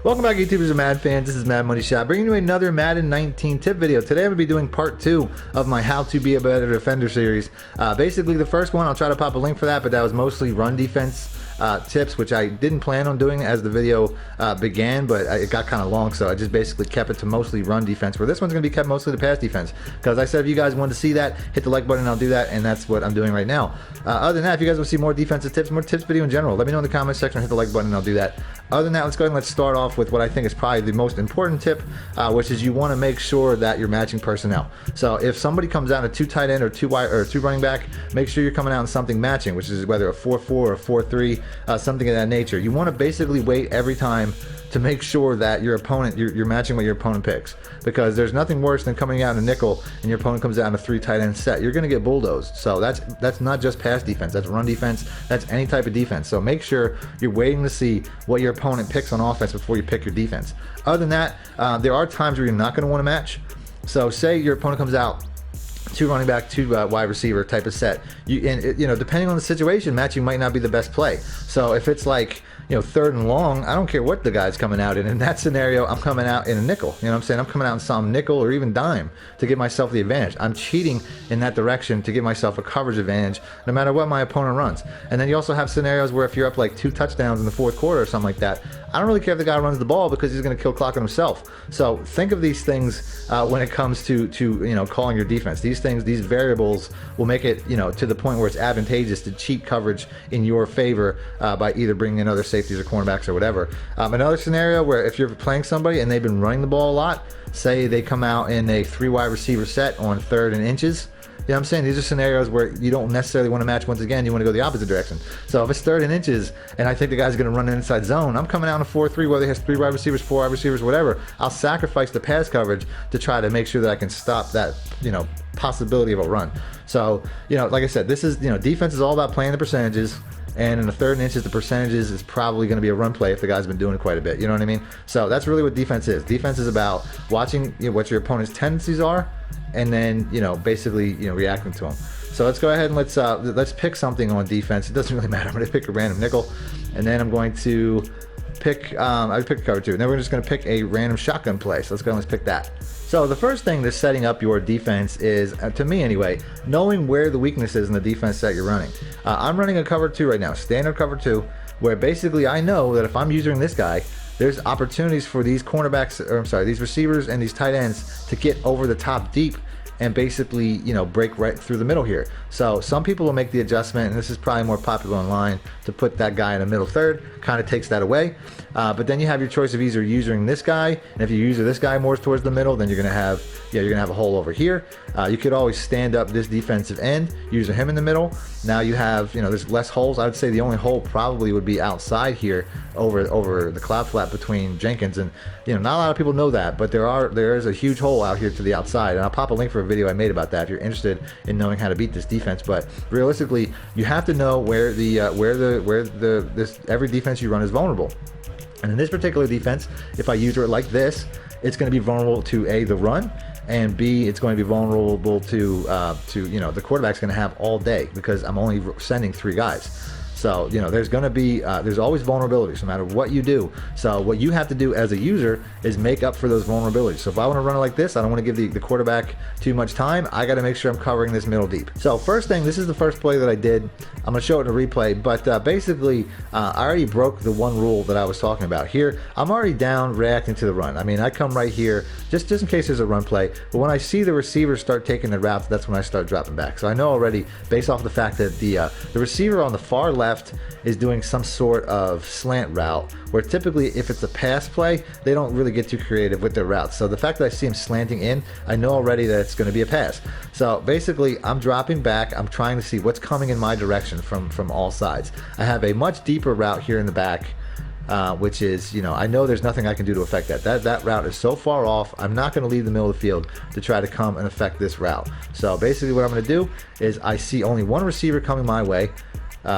Welcome back, YouTubers and Madden fans. This is MADDENMONEYSHOT, bringing you another Madden 19 tip video. Today I'm going to be doing part 2 of my How to Be a Better Defender series. Basically, the first one, I'll try to pop a link for that, but that was mostly run defense tips, which I didn't plan on doing as the video began, but it got kind of long, so I just basically kept it to mostly run defense, where this one's going to be kept mostly to pass defense. Because I said if you guys wanted to see that, hit the like button and I'll do that, and that's what I'm doing right now. Other than that, if you guys want to see more defensive tips, more tips video in general, let me know in the comments section, hit the like button and I'll do that. Other than that, let's go ahead and let's start off with what I think is probably the most important tip, which is you want to make sure that you're matching personnel. So if somebody comes out in a 2 tight end or 2 wide or 2 running back, make sure you're coming out in something matching, which is whether a 4-4 or 4-3, something of that nature. You want to basically wait every time to make sure that your opponent, you're matching what your opponent picks, because there's nothing worse than coming out in a nickel and your opponent comes out in a 3 tight end set. You're going to get bulldozed. So that's not just pass defense, that's run defense, that's any type of defense. So make sure you're waiting to see what your opponent picks on offense before you pick your defense. Other than that, there are times where you're not going to want to match. So say your opponent comes out 2 running back, 2 wide receiver type of set. You know, depending on the situation, matching might not be the best play. So if it's like, you know, 3rd and long, I don't care what the guy's coming out in that scenario, I'm coming out in a nickel. You know what I'm saying? I'm coming out in some nickel or even dime to give myself the advantage. I'm cheating in that direction to give myself a coverage advantage no matter what my opponent runs. And then you also have scenarios where if you're up like 2 touchdowns in the 4th quarter or something like that, I don't really care if the guy runs the ball because he's going to kill clock on himself. So think of these things when it comes to you know, calling your defense. These things, these variables will make it, you know, to the point where it's advantageous to cheat coverage in your favor by either bringing in other safeties or cornerbacks or whatever. Another scenario where if you're playing somebody and they've been running the ball a lot, say they come out in a 3 wide receiver set on 3rd and inches. You know what I'm saying? These are scenarios where you don't necessarily want to match once again. You want to go the opposite direction. So if it's 3rd and inches and I think the guy's going to run an inside zone, I'm coming out in a 4-3, whether he has 3 wide receivers, 4 wide receivers, whatever. I'll sacrifice the pass coverage to try to make sure that I can stop that, you know, possibility of a run. So, you know, like I said, this is, you know, defense is all about playing the percentages. And in the 3rd and inches, the percentages is probably going to be a run play if the guy's been doing it quite a bit. You know what I mean? So that's really what defense is. Defense is about watching, you know, what your opponent's tendencies are, and then, you know, basically, you know, reacting to them. So let's go ahead and let's pick something on defense. It doesn't really matter. I'm going to pick a random nickel, and then I'm going to pick. I picked cover 2. And then we're just going to pick a random shotgun play. So let's go and let's pick that. So the first thing to setting up your defense is, to me anyway, knowing where the weakness is in the defense that you're running. I'm running a cover 2 right now, standard cover 2, where basically I know that if I'm using this guy, there's opportunities for these cornerbacks, or I'm sorry, these receivers and these tight ends to get over the top deep and basically, you know, break right through the middle here. So some people will make the adjustment, and this is probably more popular online, to put that guy in the middle 3rd, kind of takes that away. But then you have your choice of either using this guy, and if you use this guy more towards the middle, then you're gonna have, you're gonna have a hole over here. You could always stand up this defensive end, using him in the middle. Now you have, you know, there's less holes. I would say the only hole probably would be outside here, over the cloud flap between Jenkins, and you know, not a lot of people know that, but there is a huge hole out here to the outside, and I'll pop a link for a video I made about that if you're interested in knowing how to beat this defense. But realistically, you have to know where every defense you run is vulnerable. And in this particular defense, if I use it like this, it's going to be vulnerable to A, the run, and B, it's going to be vulnerable to you know, the quarterback's going to have all day, because I'm only sending 3 guys. So, you know, there's going to be, there's always vulnerabilities no matter what you do. So what you have to do as a user is make up for those vulnerabilities. So if I want to run it like this, I don't want to give the quarterback too much time. I got to make sure I'm covering this middle deep. So first thing, this is the first play that I did. I'm going to show it in a replay, but basically I already broke the one rule that I was talking about. Here, I'm already down reacting to the run. I mean, I come right here just in case there's a run play. But when I see the receivers start taking the routes, that's when I start dropping back. So I know already, based off the fact that the receiver on the far left is doing some sort of slant route, where typically if it's a pass play, they don't really get too creative with their routes. So the fact that I see him slanting in, I know already that it's going to be a pass. So basically I'm dropping back, I'm trying to see what's coming in my direction from all sides. I have a much deeper route here in the back, which is, you know, I know there's nothing I can do to affect that. That route is so far off, I'm not going to leave the middle of the field to try to come and affect this route. So basically what I'm going to do is, I see only one receiver coming my way,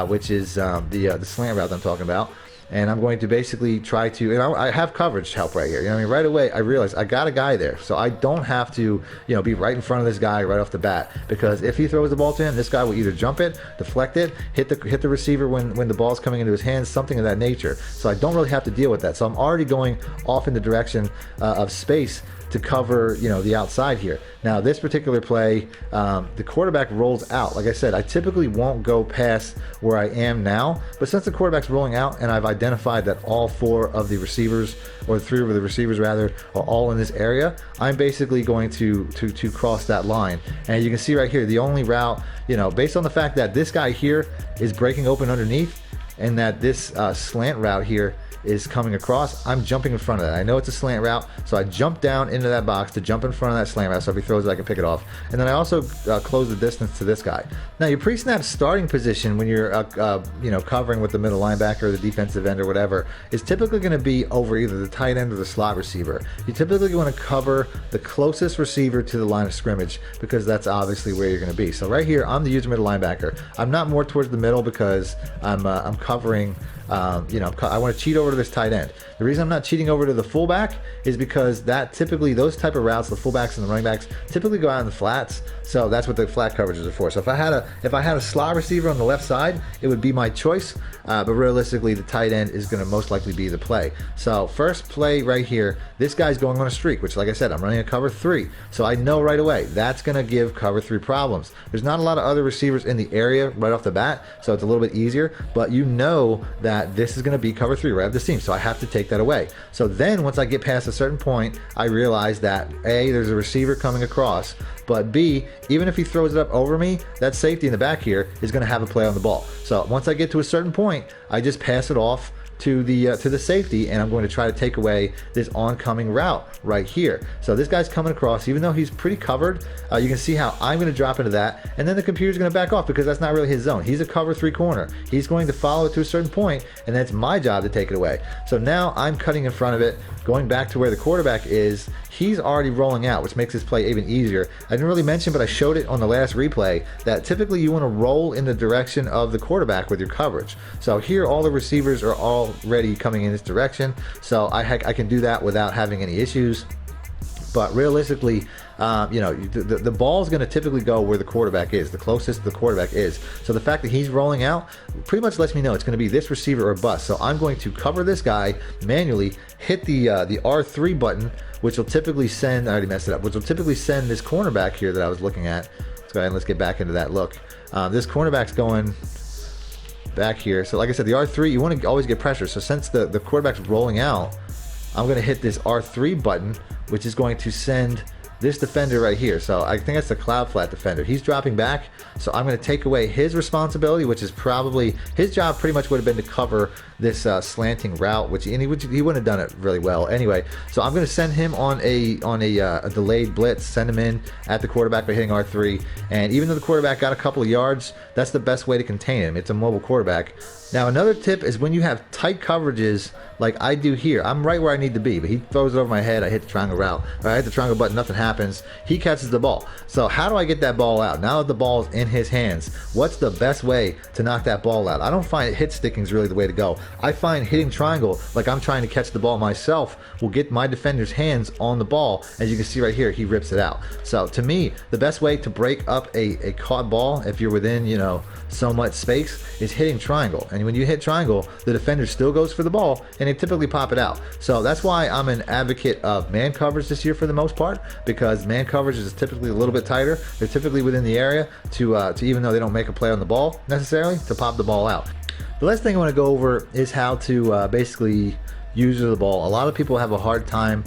which is the slant route that I'm talking about. and I'm going to basically try to, and I have coverage help right here. You know what I mean? Right away, I realized I got a guy there, so I don't have to, you know, be right in front of this guy right off the bat, because if he throws the ball to him, this guy will either jump it, deflect it, hit the receiver when the ball's coming into his hands, something of that nature. So I don't really have to deal with that. So I'm already going off in the direction of space to cover, you know, the outside here. Now this particular play, the quarterback rolls out. Like I said, I typically won't go past where I am now, but since the quarterback's rolling out and I've identified that all 4 of the receivers, or 3 of the receivers rather, are all in this area, I'm basically going to cross that line. And you can see right here, the only route, you know, based on the fact that this guy here is breaking open underneath, and that this slant route here is coming across, I'm jumping in front of that. I know it's a slant route, so I jump down into that box to jump in front of that slant route, so if he throws it, I can pick it off. And then I also close the distance to this guy. Now, your pre-snap starting position when you're you know, covering with the middle linebacker or the defensive end or whatever is typically going to be over either the tight end or the slot receiver. You typically want to cover the closest receiver to the line of scrimmage, because that's obviously where you're going to be. So right here, I'm the user middle linebacker. I'm not more towards the middle because I'm covering, you know, I want to cheat over to this tight end. The reason I'm not cheating over to the fullback is because that typically, those type of routes, the fullbacks and the running backs typically go out in the flats, so that's what the flat coverages are for. So if I had a slot receiver on the left side, it would be my choice, but realistically the tight end is going to most likely be the play. So first play right here, this guy's going on a streak, which, like I said, I'm running a cover 3, so I know right away that's going to give cover 3 problems. There's not a lot of other receivers in the area right off the bat, so it's a little bit easier, but you know that this is going to be cover 3 right off the seam, so I have to take that away. So then once I get past a certain point, I realize that A, there's a receiver coming across, but B, even if he throws it up over me, that safety in the back here is going to have a play on the ball. So once I get to a certain point, I just pass it off to the safety, and I'm going to try to take away this oncoming route right here. So this guy's coming across, even though he's pretty covered, you can see how I'm going to drop into that, and then the computer's going to back off because that's not really his zone. He's a cover 3 corner. He's going to follow it to a certain point, and that's my job to take it away. So now I'm cutting in front of it, going back to where the quarterback is. He's already rolling out, which makes this play even easier. I didn't really mention, but I showed it on the last replay, that typically you want to roll in the direction of the quarterback with your coverage. So here all the receivers are already coming in this direction, so I can do that without having any issues. But realistically, you know, the ball is going to typically go where the quarterback is, the closest the quarterback is. So the fact that he's rolling out pretty much lets me know it's going to be this receiver or bust. So I'm going to cover this guy manually, hit the R3 button, which will typically send, I already messed it up, which will typically send this cornerback here that I was looking at. Let's go ahead and let's get back into that look. This cornerback's going back here. So like I said, the R3, you want to always get pressure. So since the quarterback's rolling out, I'm going to hit this R3 button, which is going to send this defender right here. So I think that's the cloud flat defender. He's dropping back, so I'm going to take away his responsibility, which is probably his job. Pretty much would have been to cover this slanting route, which he wouldn't have done it really well anyway. So I'm going to send him on a delayed blitz, send him in at the quarterback by hitting R3. And even though the quarterback got a couple of yards, that's the best way to contain him. It's a mobile quarterback. Now another tip is when you have tight coverages like I do here, I'm right where I need to be, but he throws it over my head, I hit the triangle route, or I hit the triangle button, nothing happens, he catches the ball. So how do I get that ball out? Now that the ball is in his hands, what's the best way to knock that ball out? I don't find hit sticking is really the way to go. I find hitting triangle, like I'm trying to catch the ball myself, will get my defender's hands on the ball. As you can see right here, he rips it out. So to me, the best way to break up a caught ball, if you're within, you know, so much space, is hitting triangle. And when you hit triangle, the defender still goes for the ball, and they typically pop it out. So that's why I'm an advocate of man coverage this year for the most part, because man coverage is typically a little bit tighter. They're typically within the area to even though they don't make a play on the ball necessarily, to pop the ball out. The last thing I want to go over is how to basically use the ball. A lot of people have a hard time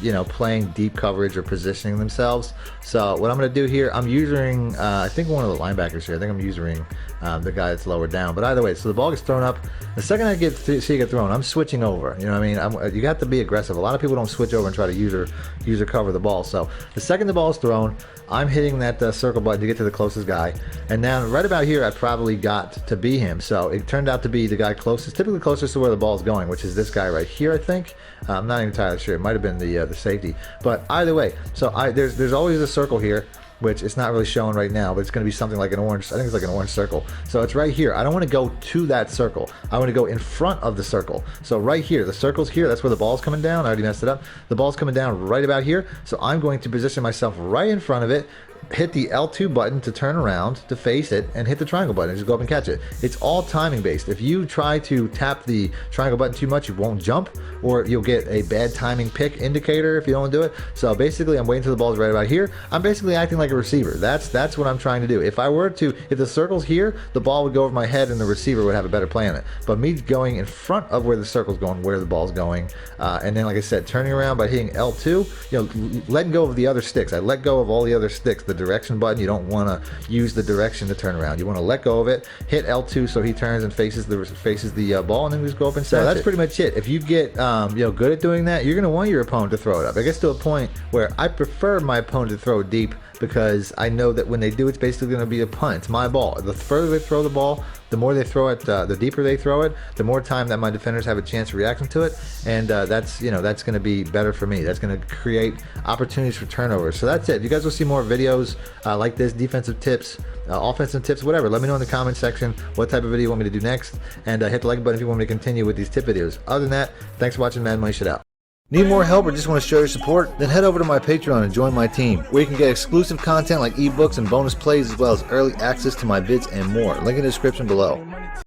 you know, playing deep coverage or positioning themselves. So what I'm going to do here, I'm using I think one of the linebackers here. I think I'm using the guy that's lower down. But either way, so the ball gets thrown up. The second I see it get thrown, I'm switching over. You know what I mean? You got to be aggressive. A lot of people don't switch over and try to use or cover the ball. So the second the ball is thrown, I'm hitting that circle button to get to the closest guy. And now right about here, I probably got to be him. So it turned out to be the guy closest, typically closest to where the ball is going, which is this guy right here, I think. I'm not entirely sure. It might have been the safety. But either way, so there's always a circle here. which it's not really showing right now, but it's going to be something like an orange, I think it's like an orange circle. So it's right here. I don't want to go to that circle. I want to go in front of the circle. So right here, the circle's here. That's where the ball's coming down. I already messed it up. The ball's coming down right about here. So I'm going to position myself right in front of it, hit the L2 button to turn around to face it, and hit the triangle button and just go up and catch it. It's all timing based. If you try to tap the triangle button too much, you won't jump, or you'll get a bad timing pick indicator if you don't do it. So basically, I'm waiting till the ball's right about here. I'm basically acting like a receiver. That's what I'm trying to do. If the circle's here, the ball would go over my head and the receiver would have a better play on it. But me going in front of where the circle's going, where the ball's going, and then like I said, turning around by hitting L2, letting go of the other sticks. I let go of all the other sticks. The direction button, you don't want to use the direction to turn around. You want to let go of it, hit L2 so he turns and faces the ball, and then just go up and so that's pretty much it. If you get good at doing that, you're going to want your opponent to throw it up. It gets to a point where I prefer my opponent to throw it deep, because I know that when they do, it's basically going to be a punt. It's my ball. The further they throw the ball, the more they throw it, the deeper they throw it, the more time that my defenders have a chance reacting to it, and that's going to be better for me. That's going to create opportunities for turnovers. So that's it. If you guys will see more videos like this, defensive tips, offensive tips, whatever, let me know in the comment section what type of video you want me to do next, and hit the like button if you want me to continue with these tip videos. Other than that, thanks for watching Madden Money Shot out. Need more help or just want to show your support? Then head over to my Patreon and join my team, where you can get exclusive content like ebooks and bonus plays, as well as early access to my vids and more. Link in the description below.